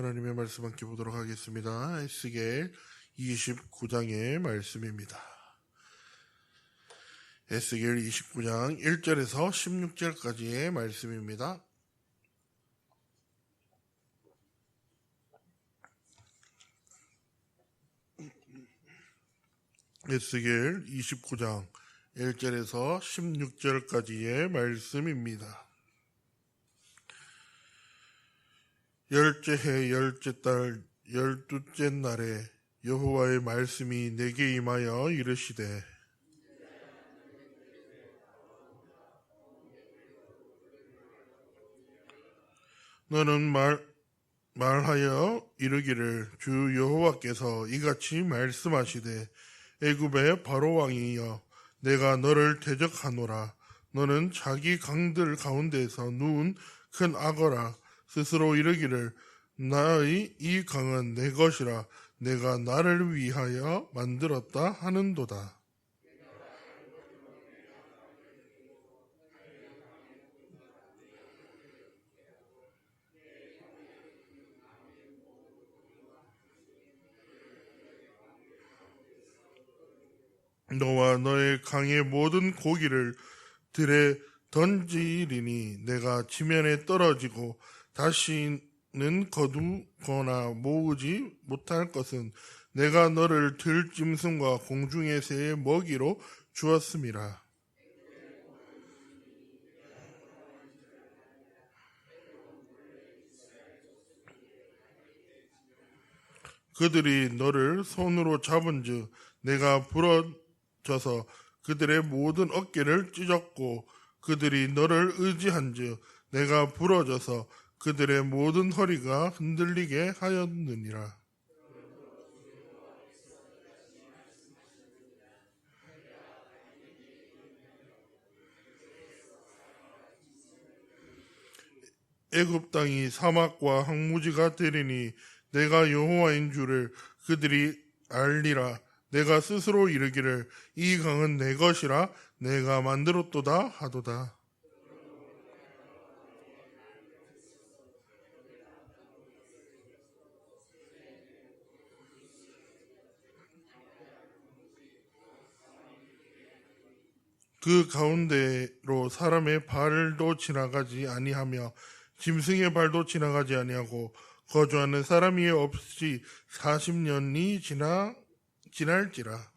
하나님의 말씀 함께 보도록 하겠습니다. 에스겔 29장의 말씀입니다. 에스겔 29장 1절에서 16절까지의 말씀입니다. 에스겔 29장 1절에서 16절까지의 말씀입니다. 열째 해 열째 달 12째 날에 여호와의 말씀이 내게 임하여 이르시되 너는 말하여 이르기를 주 여호와께서 이같이 말씀하시되 애굽의 바로 왕이여 내가 너를 대적하노라. 너는 자기 강들 가운데서 누운 큰 악어라. 스스로 이르기를 나의 이 강은 내 것이라 내가 나를 위하여 만들었다 하는도다. 너와 너의 강의 모든 고기를 들에 던지리니 내가 지면에 떨어지고 다시는 거두거나 모으지 못할 것은 내가 너를 들짐승과 공중의 새의 먹이로 주었음이라. 그들이 너를 손으로 잡은즉 내가 부러져서 그들의 모든 어깨를 찢었고 그들이 너를 의지한즉 내가 부러져서 그들의 모든 허리가 흔들리게 하였느니라. 애굽 땅이 사막과 황무지가 되리니 내가 여호와인 줄을 그들이 알리라. 내가 스스로 이르기를 이 강은 내 것이라 내가 만들었도다 하도다. 그 가운데로 사람의 발도 지나가지 아니하며 짐승의 발도 지나가지 아니하고 거주하는 사람이 없이 40년이 지날지라.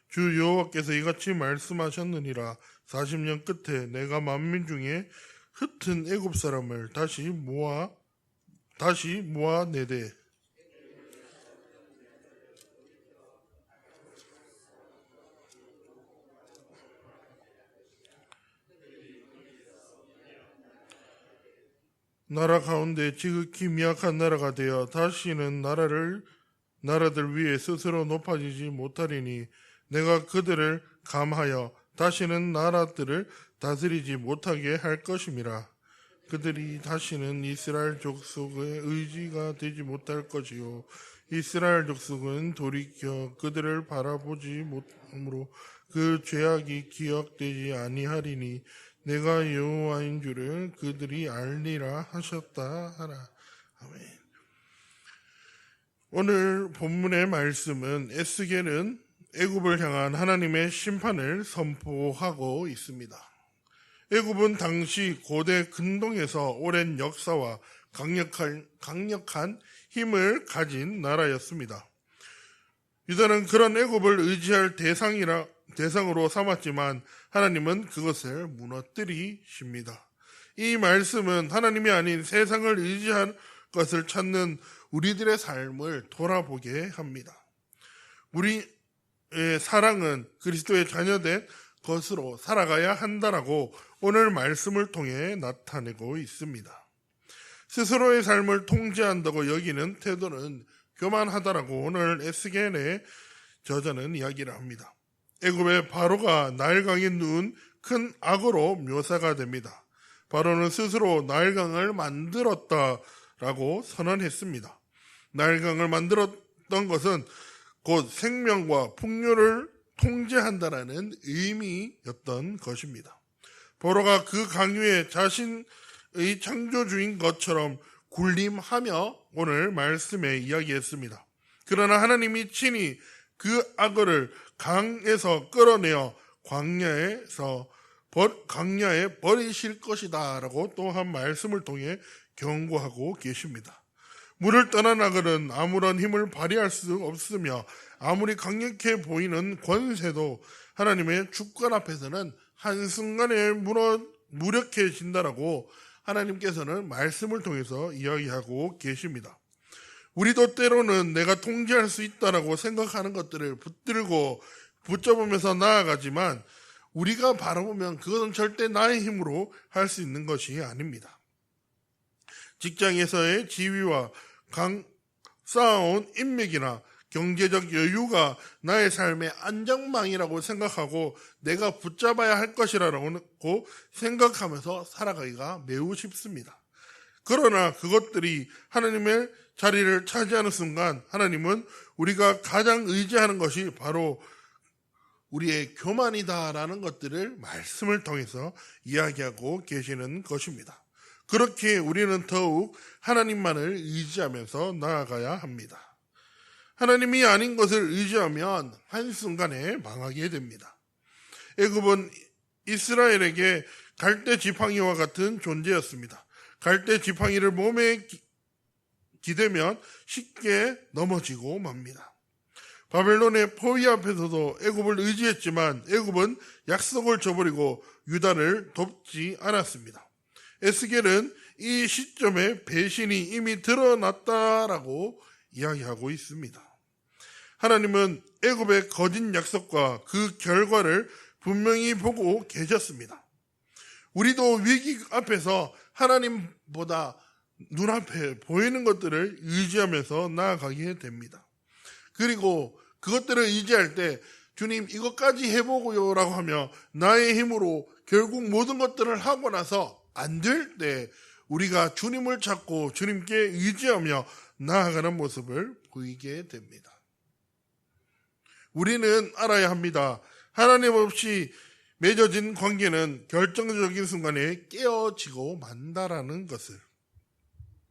주 여호와께서 이같이 말씀하셨느니라. 40년 끝에 내가 만민 중에 흩은 애굽 사람을 다시 모아내되 나라 가운데 지극히 미약한 나라가 되어 다시는 나라들 위에 스스로 높아지지 못하리니 내가 그들을 감하여 다시는 나라들을 다스리지 못하게 할 것임이라. 그들이 다시는 이스라엘 족속의 의지가 되지 못할 것이요 이스라엘 족속은 돌이켜 그들을 바라보지 못하므로 그 죄악이 기억되지 아니하리니 내가 여호와인 줄을 그들이 알리라 하셨다 하라. 아멘. 오늘 본문의 말씀은 에스겔은 애굽을 향한 하나님의 심판을 선포하고 있습니다. 애굽은 당시 고대 근동에서 오랜 역사와 강력한 힘을 가진 나라였습니다. 유다는 그런 애굽을 의지할 대상으로 삼았지만 하나님은 그것을 무너뜨리십니다. 이 말씀은 하나님이 아닌 세상을 의지할 것을 찾는 우리들의 삶을 돌아보게 합니다. 우리의 사랑은 그리스도의 자녀된 것으로 살아가야 한다라고 오늘 말씀을 통해 나타내고 있습니다. 스스로의 삶을 통제한다고 여기는 태도는 교만하다라고 오늘 에스겔의 저자는 이야기를 합니다. 애굽의 바로가 나일강에 누운 큰 악어로 묘사가 됩니다. 바로는 스스로 나일강을 만들었다라고 선언했습니다. 나일강을 만들었던 것은 곧 생명과 풍요를 통제한다라는 의미였던 것입니다. 바로가 그 강유에 자신의 창조주인 것처럼 군림하며 오늘 말씀에 이야기했습니다. 그러나 하나님이 친히 그 악어를 강에서 끌어내어 광야에 버리실 것이다 라고 또한 말씀을 통해 경고하고 계십니다. 물을 떠난 악어는 아무런 힘을 발휘할 수 없으며 아무리 강력해 보이는 권세도 하나님의 주권 앞에서는 한순간에 무력해진다라고 하나님께서는 말씀을 통해서 이야기하고 계십니다. 우리도 때로는 내가 통제할 수 있다라고 생각하는 것들을 붙들고 붙잡으면서 나아가지만 우리가 바라보면 그것은 절대 나의 힘으로 할 수 있는 것이 아닙니다. 직장에서의 지위와 쌓아온 인맥이나 경제적 여유가 나의 삶의 안전망이라고 생각하고 내가 붙잡아야 할 것이라고 생각하면서 살아가기가 매우 쉽습니다. 그러나 그것들이 하나님의 자리를 차지하는 순간 하나님은 우리가 가장 의지하는 것이 바로 우리의 교만이다라는 것들을 말씀을 통해서 이야기하고 계시는 것입니다. 그렇게 우리는 더욱 하나님만을 의지하면서 나아가야 합니다. 하나님이 아닌 것을 의지하면 한순간에 망하게 됩니다. 애굽은 이스라엘에게 갈대 지팡이와 같은 존재였습니다. 갈대 지팡이를 몸에 기대면 쉽게 넘어지고 맙니다. 바벨론의 포위 앞에서도 애굽을 의지했지만 애굽은 약속을 저버리고 유다를 돕지 않았습니다. 에스겔은 이 시점에 배신이 이미 드러났다라고 이야기하고 있습니다. 하나님은 애굽의 거짓 약속과 그 결과를 분명히 보고 계셨습니다. 우리도 위기 앞에서 하나님보다 눈앞에 보이는 것들을 의지하면서 나아가게 됩니다. 그리고 그것들을 의지할 때 주님 이것까지 해보고요 라고 하며 나의 힘으로 결국 모든 것들을 하고 나서 안 될 때 우리가 주님을 찾고 주님께 의지하며 나아가는 모습을 보이게 됩니다. 우리는 알아야 합니다. 하나님 없이 맺어진 관계는 결정적인 순간에 깨어지고 만다라는 것을.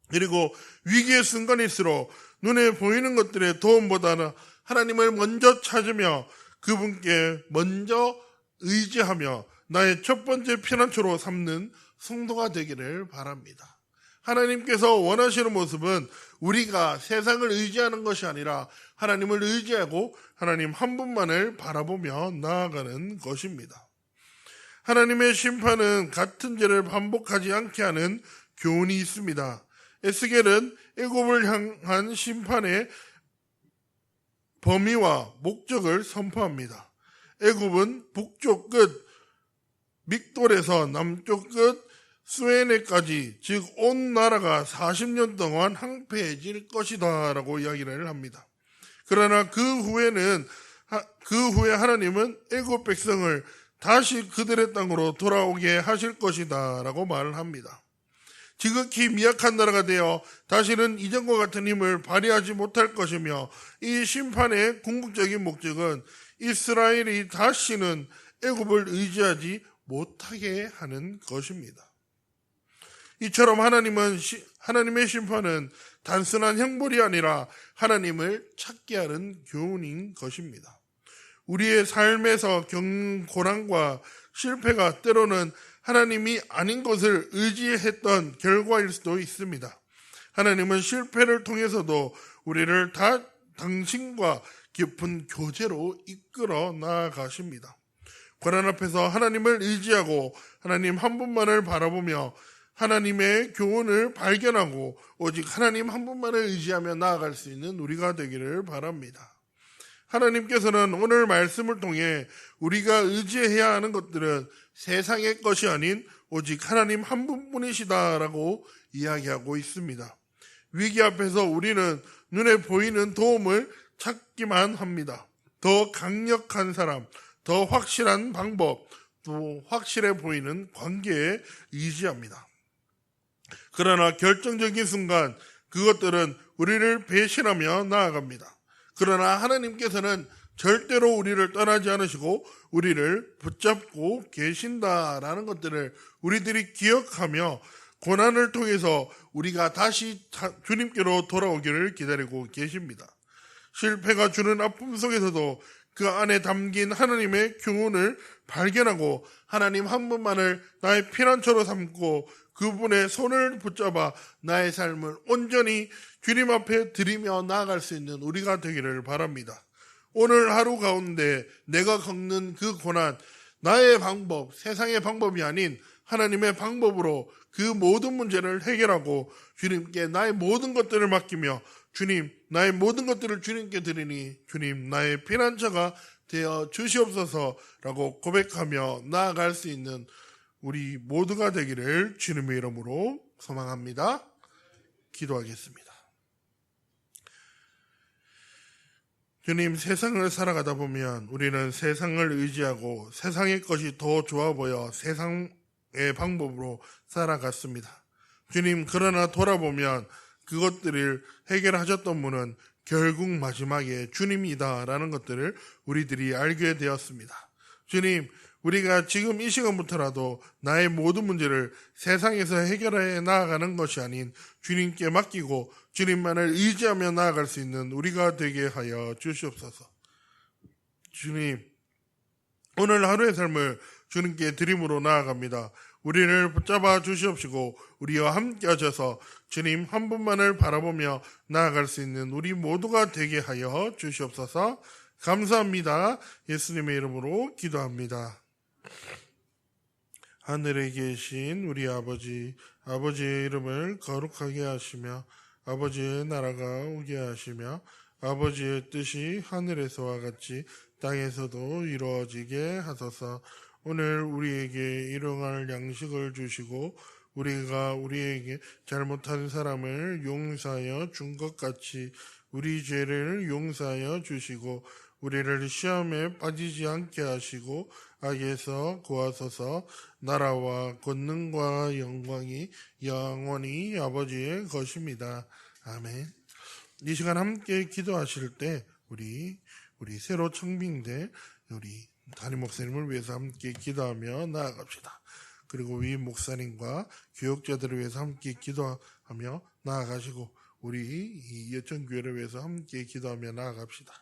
그리고 위기의 순간일수록 눈에 보이는 것들의 도움보다는 하나님을 먼저 찾으며 그분께 먼저 의지하며 나의 첫 번째 피난처로 삼는 성도가 되기를 바랍니다. 하나님께서 원하시는 모습은 우리가 세상을 의지하는 것이 아니라 하나님을 의지하고 하나님 한 분만을 바라보며 나아가는 것입니다. 하나님의 심판은 같은 죄를 반복하지 않게 하는 교훈이 있습니다. 에스겔은 애굽을 향한 심판의 범위와 목적을 선포합니다. 애굽은 북쪽 끝 믹돌에서 남쪽 끝 수에네까지, 즉 온 나라가 40년 동안 항폐해질 것이다 라고 이야기를 합니다. 그러나 그 후에 하나님은 애굽 백성을 다시 그들의 땅으로 돌아오게 하실 것이다 라고 말을 합니다. 지극히 미약한 나라가 되어 다시는 이전과 같은 힘을 발휘하지 못할 것이며 이 심판의 궁극적인 목적은 이스라엘이 다시는 애굽을 의지하지 못하게 하는 것입니다. 이처럼 하나님의 심판은 단순한 형벌이 아니라 하나님을 찾게 하는 교훈인 것입니다. 우리의 삶에서 고난과 실패가 때로는 하나님이 아닌 것을 의지했던 결과일 수도 있습니다. 하나님은 실패를 통해서도 우리를 당신과 깊은 교제로 이끌어 나아가십니다. 고난 앞에서 하나님을 의지하고 하나님 한 분만을 바라보며 하나님의 교훈을 발견하고 오직 하나님 한 분만을 의지하며 나아갈 수 있는 우리가 되기를 바랍니다. 하나님께서는 오늘 말씀을 통해 우리가 의지해야 하는 것들은 세상의 것이 아닌 오직 하나님 한 분뿐이시다라고 이야기하고 있습니다. 위기 앞에서 우리는 눈에 보이는 도움을 찾기만 합니다. 더 강력한 사람, 더 확실한 방법, 또 확실해 보이는 관계에 의지합니다. 그러나 결정적인 순간 그것들은 우리를 배신하며 나아갑니다. 그러나 하나님께서는 절대로 우리를 떠나지 않으시고 우리를 붙잡고 계신다라는 것들을 우리들이 기억하며 고난을 통해서 우리가 다시 주님께로 돌아오기를 기다리고 계십니다. 실패가 주는 아픔 속에서도 그 안에 담긴 하나님의 교훈을 발견하고 하나님 한 분만을 나의 피난처로 삼고 그분의 손을 붙잡아 나의 삶을 온전히 주님 앞에 드리며 나아갈 수 있는 우리가 되기를 바랍니다. 오늘 하루 가운데 내가 겪는 그 고난, 나의 방법, 세상의 방법이 아닌 하나님의 방법으로 그 모든 문제를 해결하고 주님께 나의 모든 것들을 맡기며 주님, 나의 모든 것들을 주님께 드리니 주님, 나의 피난처가 되어 주시옵소서라고 고백하며 나아갈 수 있는 우리 모두가 되기를 주님의 이름으로 소망합니다. 기도하겠습니다. 주님, 세상을 살아가다 보면 우리는 세상을 의지하고 세상의 것이 더 좋아 보여 세상의 방법으로 살아갔습니다. 주님, 그러나 돌아보면 그것들을 해결하셨던 분은 결국 마지막에 주님이다라는 것들을 우리들이 알게 되었습니다. 주님, 우리가 지금 이 시간부터라도 나의 모든 문제를 세상에서 해결해 나아가는 것이 아닌 주님께 맡기고 주님만을 의지하며 나아갈 수 있는 우리가 되게 하여 주시옵소서. 주님, 오늘 하루의 삶을 주님께 드림으로 나아갑니다. 우리를 붙잡아 주시옵시고 우리와 함께 하셔서 주님 한 분만을 바라보며 나아갈 수 있는 우리 모두가 되게 하여 주시옵소서. 감사합니다. 예수님의 이름으로 기도합니다. 하늘에 계신 우리 아버지, 아버지의 이름을 거룩하게 하시며 아버지의 나라가 오게 하시며 아버지의 뜻이 하늘에서와 같이 땅에서도 이루어지게 하소서. 오늘 우리에게 일용할 양식을 주시고 우리가 우리에게 잘못한 사람을 용서하여 준 것 같이 우리 죄를 용서하여 주시고 우리를 시험에 빠지지 않게 하시고 악에서 구하소서. 나라와 권능과 영광이 영원히 아버지의 것입니다. 아멘. 이 시간 함께 기도하실 때 우리 새로 청빙된 우리 담임 목사님을 위해서 함께 기도하며 나아갑시다. 그리고 위 목사님과 교역자들을 위해서 함께 기도하며 나아가시고 우리 이 여천교회를 위해서 함께 기도하며 나아갑시다.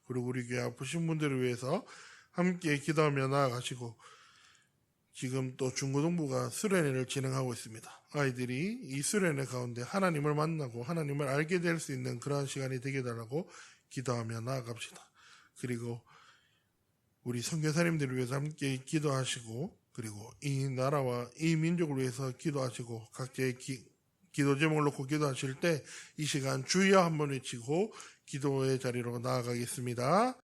그리고 우리 교회 아프신 분들을 위해서 함께 기도하며 나아가시고 지금 또 중고등부가 수련회를 진행하고 있습니다. 아이들이 이 수련회 가운데 하나님을 만나고 하나님을 알게 될 수 있는 그러한 시간이 되게 해달라고 기도하며 나아갑시다. 그리고 우리 선교사님들을 위해서 함께 기도하시고 그리고 이 나라와 이 민족을 위해서 기도하시고 각자의 기도 제목을 놓고 기도하실 때 이 시간 주여 한번 외치고 기도의 자리로 나아가겠습니다.